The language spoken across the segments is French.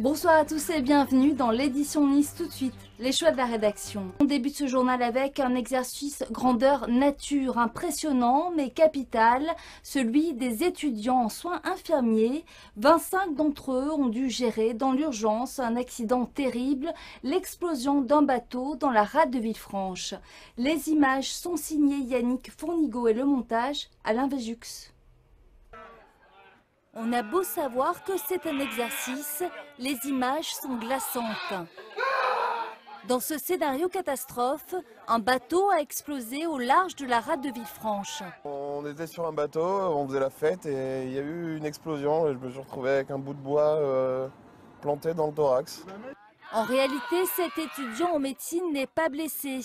Bonsoir à tous et bienvenue dans l'édition Nice tout de suite, les choix de la rédaction. On débute ce journal avec un exercice grandeur nature impressionnant mais capital, celui des étudiants en soins infirmiers. 25 d'entre eux ont dû gérer dans l'urgence un accident terrible, l'explosion d'un bateau dans la rade de Villefranche. Les images sont signées Yannick Fournigaud et le montage Alain Véjux. On a beau savoir que c'est un exercice, les images sont glaçantes. Dans ce scénario catastrophe, un bateau a explosé au large de la rade de Villefranche. On était sur un bateau, on faisait la fête et il y a eu une explosion et je me suis retrouvé avec un bout de bois planté dans le thorax. En réalité, cet étudiant en médecine n'est pas blessé,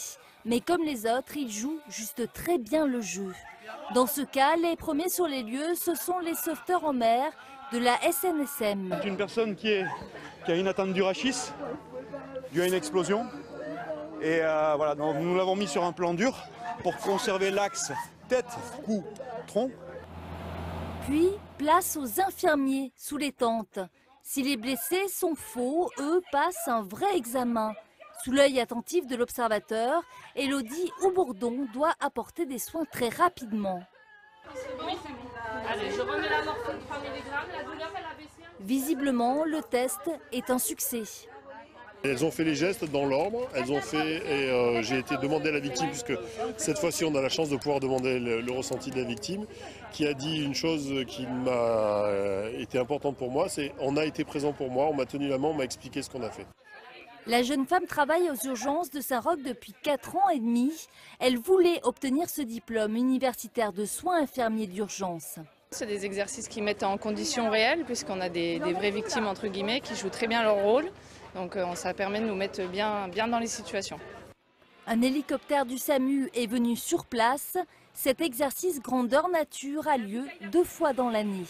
mais comme les autres, il joue juste très bien le jeu. Dans ce cas, les premiers sur les lieux, ce sont les sauveteurs en mer de la SNSM. C'est une personne qui a une atteinte du rachis, due à une explosion. Et voilà, donc nous l'avons mis sur un plan dur pour conserver l'axe tête, cou, tronc. Puis, place aux infirmiers sous les tentes. Si les blessés sont faux, eux passent un vrai examen. Sous l'œil attentif de l'observateur, Élodie Houbourdon doit apporter des soins très rapidement. Allez, je remets la morphine 3 mg, la douleur elle a baissé. Visiblement, le test est un succès. Elles ont fait les gestes dans l'ordre, elles ont fait et j'ai été demandé à la victime, puisque cette fois-ci on a la chance de pouvoir demander le ressenti de la victime, qui a dit une chose qui m'a été importante pour moi, c'est on a été présent pour moi, on m'a tenu la main, on m'a expliqué ce qu'on a fait. La jeune femme travaille aux urgences de Saint-Roch depuis 4 ans et demi. Elle voulait obtenir ce diplôme universitaire de soins infirmiers d'urgence. C'est des exercices qui mettent en conditions réelles, puisqu'on a des vraies victimes entre guillemets qui jouent très bien leur rôle. Donc ça permet de nous mettre bien dans les situations. Un hélicoptère du SAMU est venu sur place. Cet exercice grandeur nature a lieu 2 fois dans l'année.